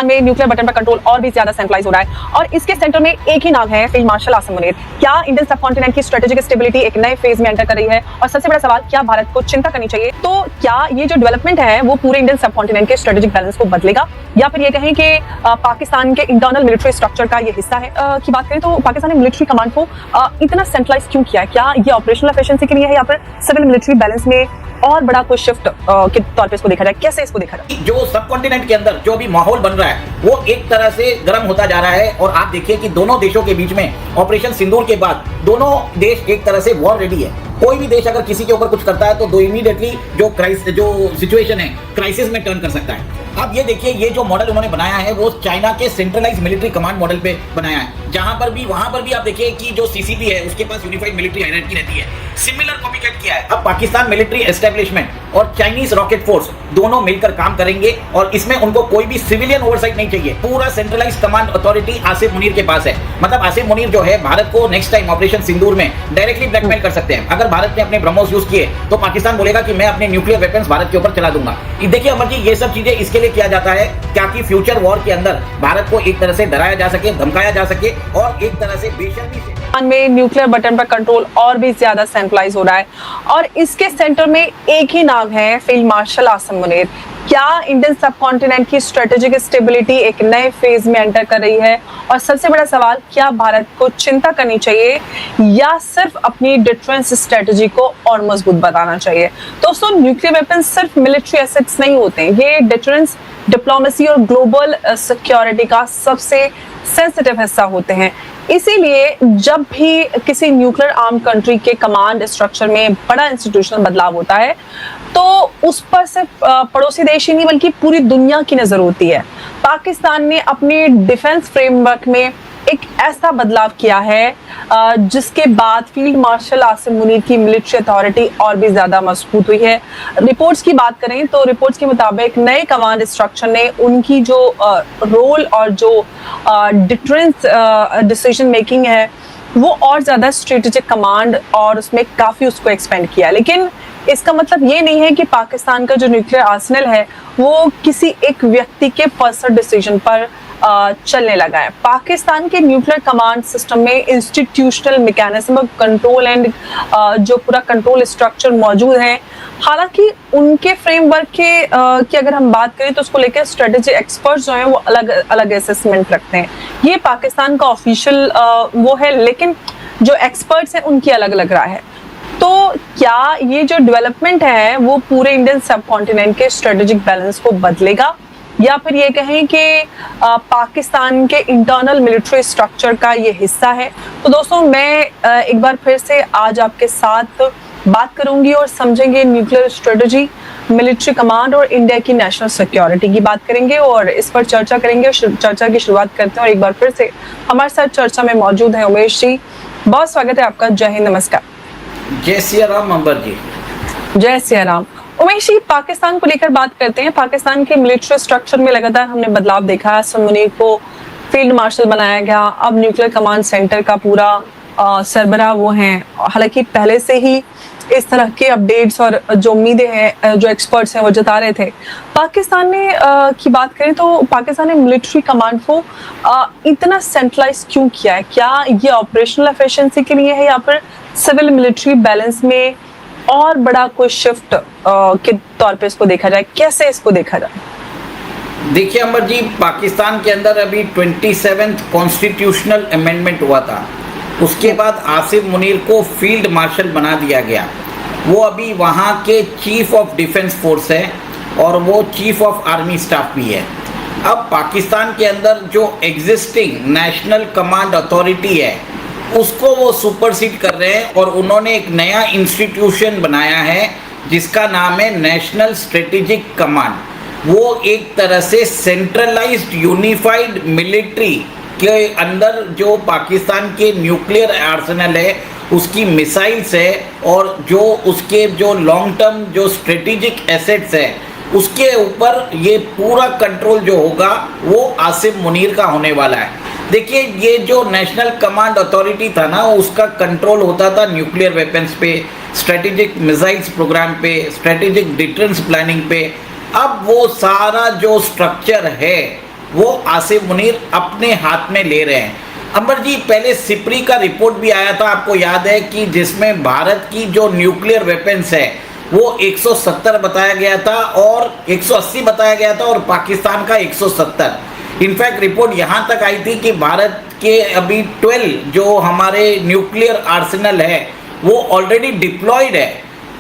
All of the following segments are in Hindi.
में न्यूक्लियर बटन पर कंट्रोल और भी ज्यादा सेंट्रलाइज हो रहा है और इसके सेंटर में एक ही नाम है, फील्ड मार्शल आसिम मुनीर। क्या इंडियन सबकॉन्टिनेंट की स्ट्रेटेजिक स्टेबिलिटी एक नए फेज में एंटर कर रही है? और सबसे बड़ा सवाल, क्या भारत को चिंता करनी चाहिए? तो क्या ये जो डेवलपमेंट है वो पूरे इंडियन सबकॉन्टिनेंट के स्ट्रेटेजिक बैलेंस को बदलेगा, या फिर ये कहें कि पाकिस्तान के इंटरनल मिलिट्री स्ट्रक्चर का ये हिस्सा है? की बात करें तो पाकिस्तान ने मिलिट्री कमांड को इतना सेंट्रलाइज क्यों किया है? क्या ये ऑपरेशनल एफिशिएंसी के लिए है या फिर सिविल मिलिट्री बैलेंस में और बड़ा कोई शिफ्ट के तौर पे इसको देखा जाए? कैसे इसको देखा जाए? जो सब कॉन्टिनेंट के अंदर जो भी माहौल बन रहा है वो एक तरह से गर्म होता जा रहा है और आप देखिए कि दोनों देशों के बीच में ऑपरेशन सिंदूर के बाद दोनों देश एक तरह से वॉर रेडी है। कोई भी देश अगर किसी के ऊपर कुछ करता है तो इमीडिएटली जो सिचुएशन है क्राइसिस में टर्न कर सकता है। अब ये देखिए, ये जो मॉडल उन्होंने बनाया है वो चाइना के सेंट्रलाइज मिलिट्री कमांड मॉडल पे बनाया है, जहां पर भी वहां पर भी आप देखिए कि जो सीसीपी है उसके पास यूनिफाइड मिलिट्री हायरार्की रहती है। सिमिलर कॉपीकैट किया है। अब पाकिस्तान मिलिट्री एस्टेब्लिशमेंट और चाइनीज रॉकेट फोर्स दोनों मिलकर काम करेंगे और इसमें उनको कोई भी सिविलियन ओवरसाइट नहीं चाहिए। पूरा centralise command authority Asif Munir के पास है। मतलब आसिफ मुनीर जो है भारत को नेक्स्ट टाइम ऑपरेशन सिंदूर में डायरेक्टली ब्लैकमेल कर सकते हैं। अगर भारत ने अपने ब्रह्मोस यूज किए तो पाकिस्तान बोलेगा कि मैं अपने न्यूक्लियर वेपन्स भारत के ऊपर चला दूंगा। देखिए अमर जी, ये सब चीजें इसके लिए किया जाता है ताकि फ्यूचर वॉर के अंदर भारत को एक तरह से डराया जा सके, धमकाया जा सके और एक तरह से बेशर्मी से में न्यूक्लियर बटन पर कंट्रोल और भी ज्यादा सेंट्रलाइज हो रहा है और इसके सेंटर में एक ही नाम है, फील्ड मार्शल आसिम मुनीर। क्या इंडियन सबकॉन्टिनेंट की स्ट्रेटेजिक स्टेबिलिटी एक नए फेज में एंटर कर रही है? और सबसे बड़ा सवाल, क्या भारत को चिंता करनी चाहिए या सिर्फ अपनी डिफेंस स्ट्रेटजी को और मजबूत बनाना चाहिए? दोस्तों, न्यूक्लियर वेपन सिर्फ मिलिट्री एसेट्स नहीं होते हैं, ये डिफेंस, डिप्लोमेसी और ग्लोबल सिक्योरिटी का सबसे सेंसिटिव हिस्सा होते हैं। इसीलिए जब भी किसी न्यूक्लियर आर्म कंट्री के कमांड स्ट्रक्चर में बड़ा इंस्टीट्यूशनल बदलाव होता है तो उस पर सिर्फ पड़ोसी देश ही नहीं बल्कि पूरी दुनिया की नजर होती है। पाकिस्तान ने अपने डिफेंस फ्रेमवर्क में एक ऐसा बदलाव किया है जिसके बाद फील्ड मार्शल आसिम मुनीर की मिलिट्री अथॉरिटी और भी ज्यादा मजबूत हुई है। रिपोर्ट्स की बात करें तो रिपोर्ट्स के मुताबिक नए कमांड स्ट्रक्चर ने उनकी जो रोल और जो डिफरेंस डिसीजन मेकिंग है वो और ज्यादा स्ट्रेटेजिक कमांड और उसमें काफी उसको एक्सपेंड किया। लेकिन इसका मतलब ये नहीं है कि पाकिस्तान का जो न्यूक्लियर आर्सेनल है वो किसी एक व्यक्ति के पर्सनल डिसीजन पर चलने लगा है। पाकिस्तान के न्यूक्लियर कमांड सिस्टम में institutional mechanism of control and जो पूरा कंट्रोल स्ट्रक्चर मौजूद है। हालांकि उनके फ्रेमवर्क के की अगर हम बात करें तो उसको लेकर स्ट्रेटेजी एक्सपर्ट्स जो हैं वो अलग अलग असेसमेंट रखते हैं। ये पाकिस्तान का ऑफिशियल वो है, लेकिन जो एक्सपर्ट्स हैं उनकी अलग अलग राय है। तो क्या ये जो डेवलपमेंट है वो पूरे इंडियन सबकॉन्टिनेंट के स्ट्रेटेजिक बैलेंस को बदलेगा, या फिर ये कहें कि पाकिस्तान के इंटरनल मिलिट्री स्ट्रक्चर का ये हिस्सा है? तो दोस्तों, मैं एक बार फिर से आज आपके साथ बात करूंगी और समझेंगे न्यूक्लियर स्ट्रेटजी, मिलिट्री कमांड और इंडिया की नेशनल सिक्योरिटी की बात करेंगे और इस पर चर्चा करेंगे। चर्चा की शुरुआत करते हैं और एक बार फिर से हमारे साथ चर्चा में मौजूद है उमेश जी। बहुत स्वागत है आपका। जय हिंद, नमस्कार। जय सिया राम अंबर जी। जय सिया राम। उमेश जी, पाकिस्तान को लेकर बात करते हैं। पाकिस्तान के मिलिट्री स्ट्रक्चर में लगातार हमने बदलाव देखा है। आसिम मुनीर को फील्ड मार्शल बनाया गया, अब न्यूक्लियर कमांड सेंटर का पूरा सरबराह वो हैं। हालांकि पहले से ही इस तरह के अपडेट्स और जो उम्मीदें हैं जो एक्सपर्ट्स हैं वो जता रहे थे। पाकिस्तान ने की बात करें तो पाकिस्तान ने मिलिट्री कमांड को इतना सेंट्रलाइज क्यों किया है? क्या ये ऑपरेशनल एफिशिएंसी के लिए है या फिर सिविल मिलिट्री बैलेंस में और बड़ा कोई शिफ्ट के तौर पे इसको देखा जाए? कैसे इसको देखा जाए? देखिए अमर जी, पाकिस्तान के अंदर अभी 27th कॉन्स्टिट्यूशनल अमेंडमेंट हुआ था। उसके बाद आसिफ मुनीर को फील्ड मार्शल बना दिया गया। वो अभी वहाँ के चीफ ऑफ डिफेंस फोर्स है और वो चीफ ऑफ आर्मी स्टाफ भी है। अब पाकिस्तान के अंदर जो एग्जिस्टिंग नेशनल कमांड अथॉरिटी है उसको वो सुपरसीड कर रहे हैं और उन्होंने एक नया इंस्टीट्यूशन बनाया है जिसका नाम है नेशनल स्ट्रेटेजिक कमांड। वो एक तरह से सेंट्रलाइज्ड यूनिफाइड मिलिट्री के अंदर जो पाकिस्तान के न्यूक्लियर आर्सेनल है उसकी मिसाइल्स है और जो उसके जो लॉन्ग टर्म जो स्ट्रेटेजिक एसेट्स है उसके ऊपर ये पूरा कंट्रोल जो होगा वो आसिफ मुनीर का होने वाला है। देखिए, ये जो नेशनल कमांड अथॉरिटी था ना उसका कंट्रोल होता था न्यूक्लियर वेपन्स पे, स्ट्रेटेजिक मिसाइल्स प्रोग्राम पे, स्ट्रेटेजिक डिफेंस प्लानिंग पे। अब वो सारा जो स्ट्रक्चर है वो आसिफ मुनीर अपने हाथ में ले रहे हैं। अंबर जी, पहले सिप्री का रिपोर्ट भी आया था, आपको याद है कि जिसमें भारत की जो न्यूक्लियर वेपन्स है वो 170 बताया गया था और 180 बताया गया था और पाकिस्तान का 170। इनफैक्ट रिपोर्ट यहाँ तक आई थी कि भारत के अभी 12 जो हमारे न्यूक्लियर आर्सेनल है वो ऑलरेडी डिप्लॉयड है।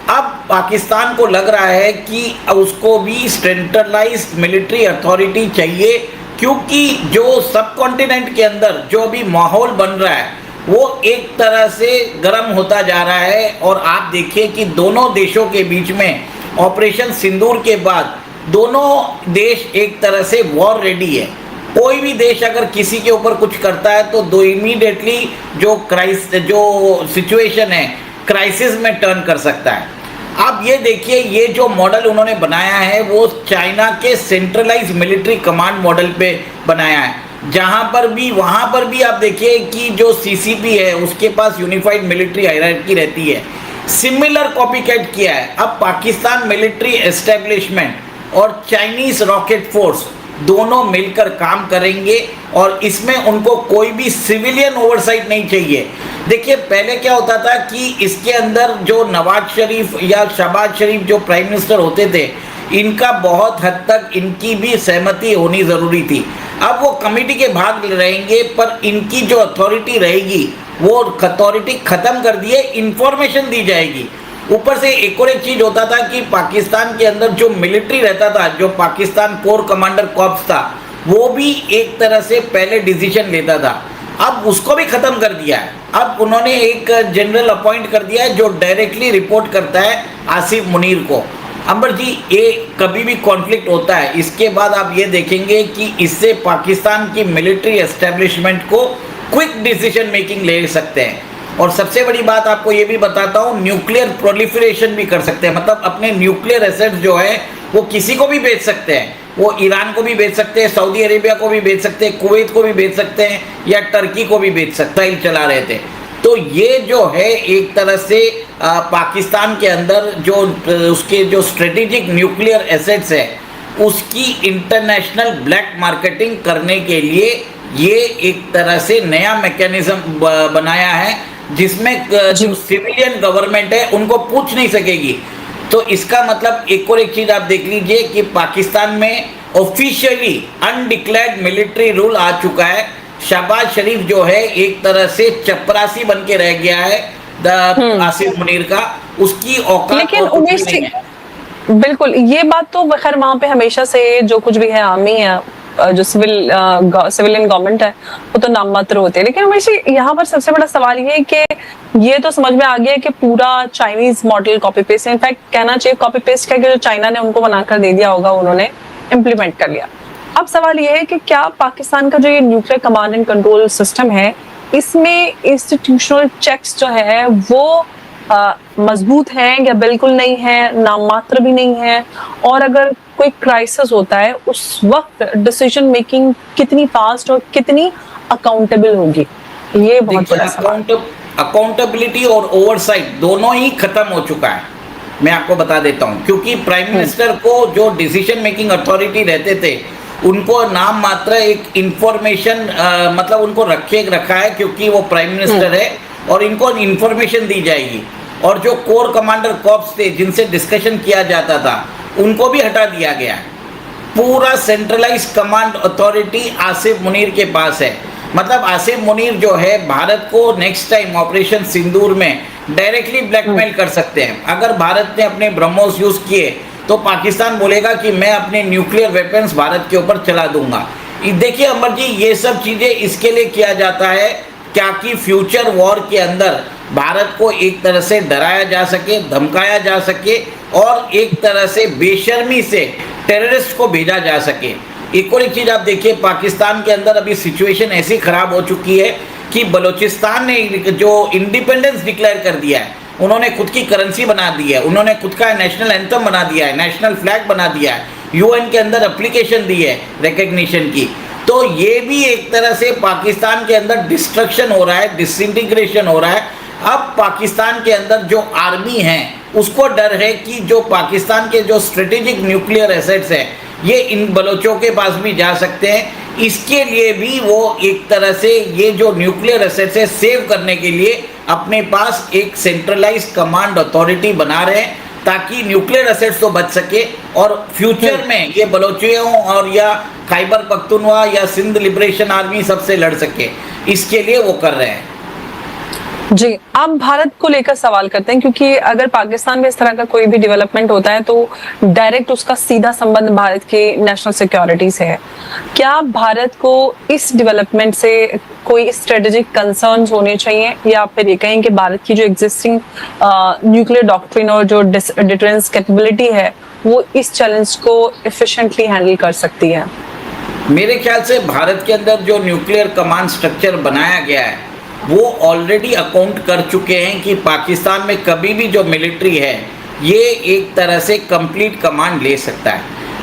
अब पाकिस्तान को लग रहा है कि उसको भी सेंट्रलाइज्ड मिलिट्री अथॉरिटी चाहिए, क्योंकि जो सब कॉन्टिनेंट के अंदर जो अभी माहौल बन रहा है वो एक तरह से गर्म होता जा रहा है। और आप देखिए कि दोनों देशों के बीच में ऑपरेशन सिंदूर के बाद दोनों देश एक तरह से वॉर रेडी है। कोई भी देश अगर किसी के ऊपर कुछ करता है तो दो इमीडिएटली जो सिचुएशन है क्राइसिस में टर्न कर सकता है। आप ये देखिए, ये जो मॉडल उन्होंने बनाया है वो चाइना के सेंट्रलाइज मिलिट्री कमांड मॉडल पे बनाया है, जहां पर भी वहां पर भी आप देखिए कि जो सीसीपी है उसके पास यूनिफाइड मिलिट्री हायरार्की रहती है। सिमिलर कॉपीकैट किया है। अब पाकिस्तान मिलिट्री एस्टेब्लिशमेंट और चाइनीज रॉकेट फोर्स दोनों मिलकर काम करेंगे और इसमें उनको कोई भी सिविलियन ओवरसाइट नहीं चाहिए। देखिए, पहले क्या होता था कि इसके अंदर जो नवाज शरीफ या शहबाज शरीफ जो प्राइम मिनिस्टर होते थे, इनका बहुत हद तक इनकी भी सहमति होनी ज़रूरी थी। अब वो कमेटी के भाग रहेंगे, पर इनकी जो अथॉरिटी रहेगी वो अथॉरिटी ख़त्म कर दिए, इंफॉर्मेशन दी जाएगी। ऊपर से एक और एक चीज़ होता था कि पाकिस्तान के अंदर जो मिलिट्री रहता था, जो पाकिस्तान कोर कमांडर कॉर्प्स था, वो भी एक तरह से पहले डिसीजन लेता था। अब उसको भी ख़त्म कर दिया है। अब उन्होंने एक जनरल अपॉइंट कर दिया है जो डायरेक्टली रिपोर्ट करता है आसिफ मुनीर को। अंबर जी, ये कभी भी कॉन्फ्लिक्ट होता है, इसके बाद आप ये देखेंगे कि इससे पाकिस्तान की मिलिट्री एस्टेब्लिशमेंट को क्विक डिसीजन मेकिंग ले सकते हैं। और सबसे बड़ी बात आपको ये भी बताता हूँ, न्यूक्लियर प्रोलिफरेशन भी कर सकते हैं। मतलब अपने न्यूक्लियर एसेट्स जो है वो किसी को भी बेच सकते हैं। वो ईरान को भी बेच सकते हैं, सऊदी अरेबिया को भी बेच सकते हैं, कुवैत को भी बेच सकते हैं, या टर्की को भी बेच सकता है, चला रहे थे। तो ये जो है एक तरह से पाकिस्तान के अंदर जो उसके जो स्ट्रेटेजिक न्यूक्लियर एसेट्स है उसकी इंटरनेशनल ब्लैक मार्केटिंग करने के लिए ये एक तरह से नया मैकेनिज्म बनाया है, जिसमें जो सिविलियन गवर्नमेंट है उनको पूछ नहीं सकेगी। तो इसका मतलब एक और एक चीज़ आप देख लीजिए कि पाकिस्तान में ऑफिशियली अनडिक्लेयर्ड मिलिट्री रूल आ चुका है। शहबाज शरीफ जो है एक तरह से चपरासी बन के रह गया है आसिफ मुनीर का, उसकी औकात। लेकिन उमेश जी, बिल्कुल ये बात तो खैर वहां पे हमेशा से जो कुछ भी है आर्मी है, जो सिविलियन गवर्नमेंट है, वो तो नाम मात्र होते हैं। लेकिन उमेश जी, यहाँ पर सबसे बड़ा सवाल ये है कि ये तो समझ में आ गया कि पूरा चाइनीज मॉडल कॉपी पेस्ट है। इनफैक्ट कहना चाहिए कॉपी पेस्ट का, जो चाइना ने उनको बनाकर दे दिया होगा उन्होंने इम्प्लीमेंट कर लिया। अब सवाल ये है कि क्या पाकिस्तान का जो ये nuclear command and control system है, इसमें इंस्टीट्यूशनल चेक्स जो है वो मजबूत हैं या बिल्कुल नहीं है, नाम मात्र भी नहीं है? और अगर कोई क्राइसिस होता है उस वक्त डिसीजन मेकिंग कितनी फास्ट और कितनी अकाउंटेबल होगी? ये बहुत बड़ा सवाल। अकाउंटेबिलिटी और ओवरसाइट दोनों ही खत्म हो चुका है, मैं आपको बता देता हूं। क्योंकि प्राइम मिनिस्टर को जो डिसीजन मेकिंग अथॉरिटी रहते थे, उनको नाम मात्र एक इंफॉर्मेशन मतलब उनको रखा है, क्योंकि वो प्राइम मिनिस्टर है और इनको इंफॉर्मेशन दी जाएगी। और जो कोर कमांडर कॉर्प्स थे जिनसे डिस्कशन किया जाता था, उनको भी हटा दिया गया। पूरा centralise command authority Asif Munir के पास है। मतलब आसिफ मुनीर जो है भारत को नेक्स्ट टाइम ऑपरेशन सिंदूर में डायरेक्टली ब्लैकमेल कर सकते हैं। अगर भारत ने अपने ब्रह्मोस यूज किए तो पाकिस्तान बोलेगा कि मैं अपने न्यूक्लियर वेपन्स भारत के ऊपर चला दूंगा। देखिए अमर जी, ये सब चीज़ें इसके लिए किया जाता है क्या कि फ्यूचर वॉर के अंदर भारत को एक तरह से डराया जा सके, धमकाया जा सके और एक तरह से बेशर्मी से टेररिस्ट को भेजा जा सके। एक और एक चीज़ आप देखिए, पाकिस्तान के अंदर अभी सिचुएशन ऐसी खराब हो चुकी है कि बलूचिस्तान ने जो इंडिपेंडेंस डिक्लेयर कर दिया है, उन्होंने खुद की करेंसी बना दी है, उन्होंने खुद का नेशनल एंथम बना दिया है, नेशनल फ्लैग बना दिया है, यूएन के अंदर एप्लीकेशन दी है रिकग्निशन की। तो ये भी एक तरह से पाकिस्तान के अंदर डिस्ट्रक्शन हो रहा है, डिसइंटीग्रेशन हो रहा है। अब पाकिस्तान के अंदर जो आर्मी है उसको डर है कि जो पाकिस्तान के जो स्ट्रेटेजिक न्यूक्लियर एसेट्स हैं ये इन बलोचों के पास भी जा सकते हैं। इसके लिए भी वो एक तरह से ये जो न्यूक्लियर एसेट्स है सेव करने के लिए अपने पास एक सेंट्रलाइज्ड कमांड अथॉरिटी बना रहे हैं, ताकि न्यूक्लियर एसेट्स तो बच सके और फ्यूचर में ये बलोचियों और या खैबर पख्तूनख्वा या सिंध लिबरेशन आर्मी सबसे लड़ सके, इसके लिए वो कर रहे हैं। जी, आप भारत को लेकर सवाल करते हैं, क्योंकि अगर पाकिस्तान में इस तरह का कोई भी डेवलपमेंट होता है तो डायरेक्ट उसका सीधा संबंध भारत के नेशनल सिक्योरिटी से है। क्या भारत को इस डेवलपमेंट से कोई स्ट्रेटेजिक कंसर्न्स होने चाहिए, या फिर ये कहें कि भारत की जो एग्जिस्टिंग न्यूक्लियर डॉक्ट्रिन और जो डिटरेंस कैपेबिलिटी है वो इस चैलेंज को एफिशिएंटली हैंडल कर सकती है? मेरे ख्याल से भारत के अंदर जो न्यूक्लियर कमांड स्ट्रक्चर बनाया गया है वो ऑलरेडी अकाउंट कर चुके हैं कि पाकिस्तान में कभी भी जो मिलिट्री है ये एक तरह से कंप्लीट कमांड ले सकता है।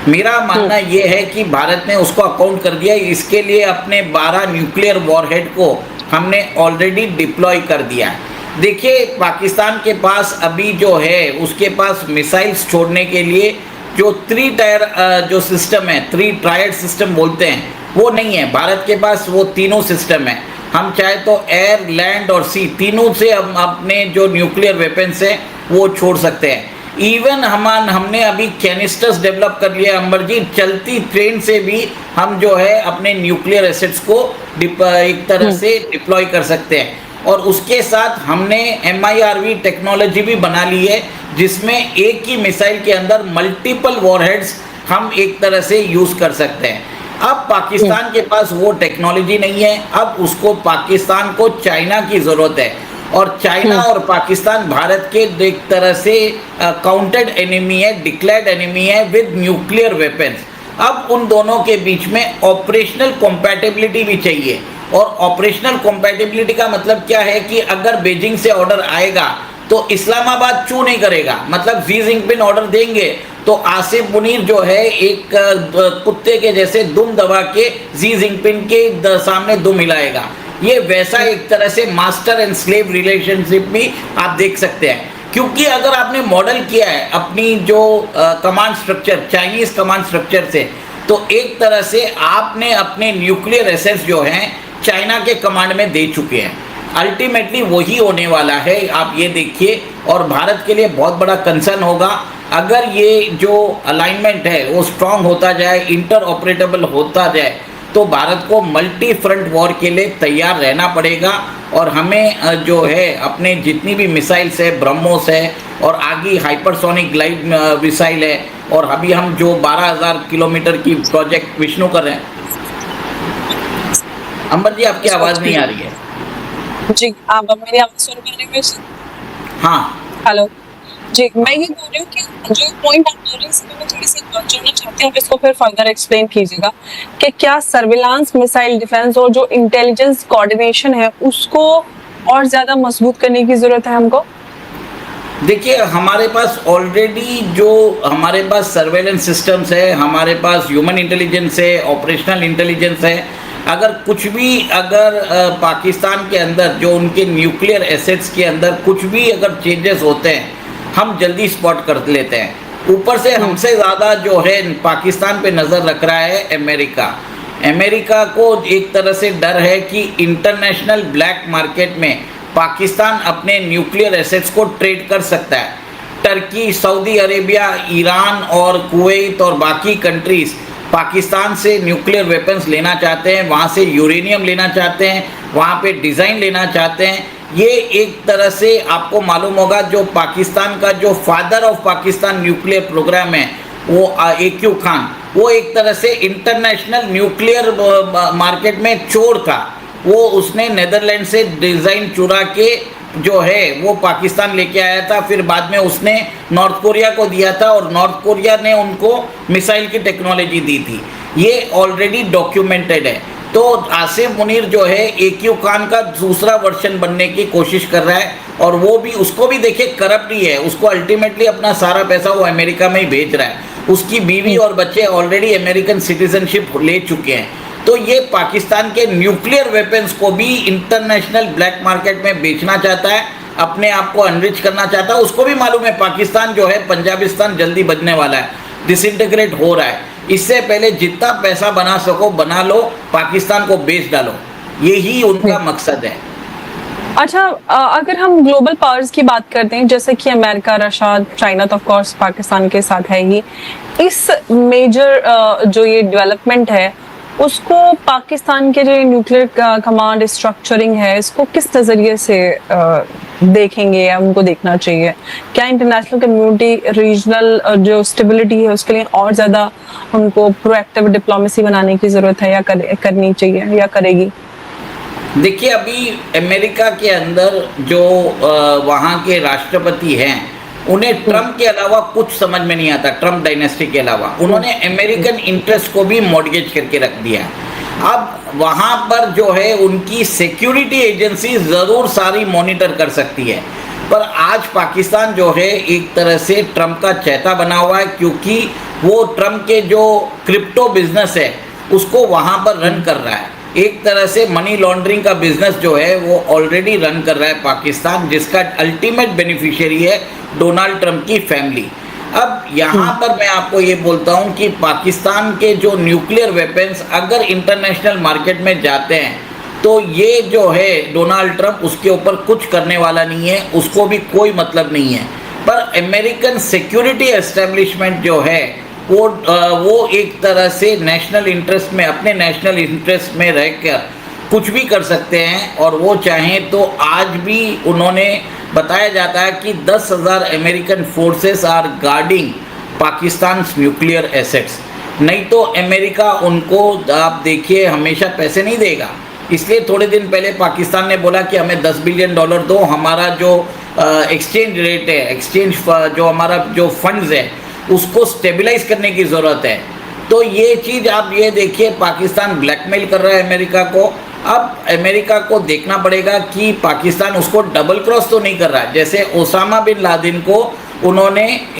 मेरा मानना ये है कि भारत ने उसको अकाउंट कर दिया। इसके लिए अपने 12 न्यूक्लियर वॉरहेड को हमने ऑलरेडी डिप्लॉय कर दिया है। देखिए, पाकिस्तान के पास अभी जो है उसके पास मिसाइल्स छोड़ने के लिए जो 3 टायर जो सिस्टम है, 3 टायर सिस्टम बोलते हैं, वो नहीं है। भारत के पास वो तीनों सिस्टम है। हम चाहे तो एयर, लैंड और सी तीनों से हम अपने जो न्यूक्लियर वेपन्स हैं वो छोड़ सकते हैं। इवन हमने अभी कैनिस्टर्स डेवलप कर लिया अंबर जी, चलती ट्रेन से भी हम जो है अपने न्यूक्लियर एसेट्स को एक तरह से डिप्लॉय कर सकते हैं। और उसके साथ हमने MIRV टेक्नोलॉजी भी बना ली है, जिसमें एक ही मिसाइल के अंदर मल्टीपल वॉरहेड्स हम एक तरह से यूज़ कर सकते हैं। अब पाकिस्तान के पास वो टेक्नोलॉजी नहीं है। अब उसको पाकिस्तान को चाइना की ज़रूरत है, और चाइना और पाकिस्तान भारत के एक तरह से काउंटेड एनिमी है, डिक्लेयर्ड एनिमी है विद न्यूक्लियर वेपन्स। अब उन दोनों के बीच में ऑपरेशनल कॉम्पैटिबिलिटी भी चाहिए। और ऑपरेशनल कॉम्पैटिबिलिटी का मतलब क्या है कि अगर बीजिंग से ऑर्डर आएगा तो इस्लामाबाद चू नहीं करेगा। मतलब शी जिनपिंग ऑर्डर देंगे तो आसिफ मुनीर जो है एक कुत्ते के जैसे दुम दबा के शी जिनपिंग के सामने दुम हिलाएगा। ये वैसा एक तरह से मास्टर एंड स्लेव रिलेशनशिप भी आप देख सकते हैं। क्योंकि अगर आपने मॉडल किया है अपनी जो command structure Chinese command structure से, तो एक तरह से आपने अपने न्यूक्लियर एसेट्स जो हैं चाइना के कमांड में दे चुके हैं। अल्टीमेटली वही होने वाला है, आप ये देखिए। और भारत के लिए बहुत बड़ा कंसर्न होगा अगर ये जो अलाइनमेंट है वो स्ट्रांग होता जाए, इंटर ऑपरेटेबल होता जाए, तो भारत को मल्टी फ्रंट वॉर के लिए तैयार रहना पड़ेगा। और हमें जो है अपने जितनी भी मिसाइल्स है, ब्रह्मोस है और आगे हाइपरसोनिक ग्लाइड मिसाइल है, और अभी हम जो 12,000 किलोमीटर की प्रोजेक्ट विष्णु कर रहे हैं। अंबर जी, आपकी आवाज़ नहीं आ रही है। जी, आप मेरी आवाज़ सुन पा रहे हैं? हाँ, हेलो जी, मैं ये बोल रही हूँ कि जो पॉइंट आप बोल रहे हैं इसमें मैं थोड़ी सी बात जोड़ना चाहती हूँ, आप इसको फिर फर्दर एक्सप्लेन कीजिएगा कि क्या सर्विलांस, मिसाइल डिफेंस और जो इंटेलिजेंस कोऑर्डिनेशन है उसको और ज़्यादा मजबूत करने की ज़रूरत है हमको? देखिए, हमारे पास ऑलरेडी जो हमारे पास सर्वेलेंस सिस्टम्स है, हमारे पास ह्यूमन इंटेलिजेंस है, ऑपरेशनल इंटेलिजेंस है। अगर कुछ भी पाकिस्तान के अंदर जो उनके न्यूक्लियर एसेट्स के अंदर कुछ भी अगर चेंजेस होते हैं, हम जल्दी स्पॉट कर लेते हैं। ऊपर से हमसे ज़्यादा जो है पाकिस्तान पे नज़र रख रहा है अमेरिका को एक तरह से डर है कि इंटरनेशनल ब्लैक मार्केट में पाकिस्तान अपने न्यूक्लियर एसेट्स को ट्रेड कर सकता है। टर्की, सऊदी अरेबिया, ईरान और कुवैत और बाकी कंट्रीज़ पाकिस्तान से न्यूक्लियर वेपन्स लेना चाहते हैं, वहाँ से यूरेनियम लेना चाहते हैं, वहाँ पे डिज़ाइन लेना चाहते हैं। ये एक तरह से आपको मालूम होगा जो पाकिस्तान का जो father of Pakistan nuclear programme है वो AQ खान, वो एक तरह से इंटरनेशनल न्यूक्लियर मार्केट में चोर था। वो उसने नेदरलैंड से डिज़ाइन चुरा के जो है वो पाकिस्तान लेके आया था, फिर बाद में उसने नॉर्थ कोरिया को दिया था और नॉर्थ कोरिया ने उनको मिसाइल की टेक्नोलॉजी दी थी। ये ऑलरेडी डॉक्यूमेंटेड है। तो आसिफ मुनीर जो है AQ खान का दूसरा वर्जन बनने की कोशिश कर रहा है, और वो भी उसको भी देखिए करप्ट ही है। उसको अल्टीमेटली अपना सारा पैसा वो अमेरिका में ही भेज रहा है। उसकी बीवी और बच्चे ऑलरेडी अमेरिकन सिटीजनशिप ले चुके हैं। तो ये पाकिस्तान के न्यूक्लियर वेपन्स को भी इंटरनेशनल ब्लैक मार्केट में बेचना चाहता है, अपने आप को अनरिच करना चाहता है। उसको भी मालूम है पाकिस्तान जो है पंजाबिस्तान जल्दी बनने वाला है। डिसइंटीग्रेट हो रहा है। इससे पहले जितना पैसा बना सको बना लो, पाकिस्तान को बेच डालो, यही उनका मकसद है। अच्छा, अगर हम ग्लोबल पावर्स की बात करते हैं जैसे कि अमेरिका, रशिया, चाइना, तो ऑफ कोर्स पाकिस्तान के साथ है ही, इस मेजर जो ये डेवलपमेंट है उसको पाकिस्तान के जो न्यूक्लियर कमांड स्ट्रक्चरिंग है इसको किस नज़रिए से देखेंगे या उनको देखना चाहिए? क्या इंटरनेशनल कम्युनिटी रीजनल जो स्टेबिलिटी है उसके लिए और ज़्यादा उनको प्रोएक्टिव डिप्लोमेसी बनाने की ज़रूरत है या करनी चाहिए या करेगी? देखिए, अभी अमेरिका के अंदर जो वहाँ के राष्ट्रपति हैं उन्हें ट्रम्प के अलावा कुछ समझ में नहीं आता। ट्रम्प डायनेस्टी के अलावा उन्होंने अमेरिकन इंटरेस्ट को भी मॉर्गेज करके रख दिया। अब वहाँ पर जो है उनकी सिक्योरिटी एजेंसी ज़रूर सारी मॉनिटर कर सकती है, पर आज पाकिस्तान जो है एक तरह से ट्रम्प का चहेता बना हुआ है, क्योंकि वो ट्रम्प के जो क्रिप्टो बिजनेस है उसको वहाँ पर रन कर रहा है। एक तरह से मनी लॉन्ड्रिंग का बिजनेस जो है वो ऑलरेडी रन कर रहा है पाकिस्तान, जिसका अल्टीमेट बेनिफिशियरी है डोनाल्ड ट्रम्प की फैमिली। अब यहाँ पर मैं आपको ये बोलता हूँ कि पाकिस्तान के जो न्यूक्लियर वेपन्स अगर इंटरनेशनल मार्केट में जाते हैं तो ये जो है डोनाल्ड ट्रम्प उसके ऊपर कुछ करने वाला नहीं है, उसको भी कोई मतलब नहीं है। पर अमेरिकन सिक्योरिटी एस्टेब्लिशमेंट जो है वो एक तरह से नेशनल इंटरेस्ट में, अपने नेशनल इंटरेस्ट में रहकर कुछ भी कर सकते हैं, और वो चाहें तो आज भी उन्होंने बताया जाता है कि 10,000 American forces are guarding Pakistan nuclear assets. नहीं तो अमेरिका उनको, आप देखिए, हमेशा पैसे नहीं देगा। इसलिए थोड़े दिन पहले पाकिस्तान ने बोला कि हमें $10 बिलियन दो, हमारा जो एक्सचेंज रेट है, एक्सचेंज जो हमारा जो फंड्स है उसको स्टेबलाइज करने की ज़रूरत है। तो ये चीज़ आप ये देखिए, पाकिस्तान ब्लैकमेल कर रहा है अमेरिका को। अब अमेरिका को देखना पड़ेगा कि पाकिस्तान उसको डबल क्रॉस तो नहीं कर रहा है, जैसे ओसामा बिन लादेन को उन्होंने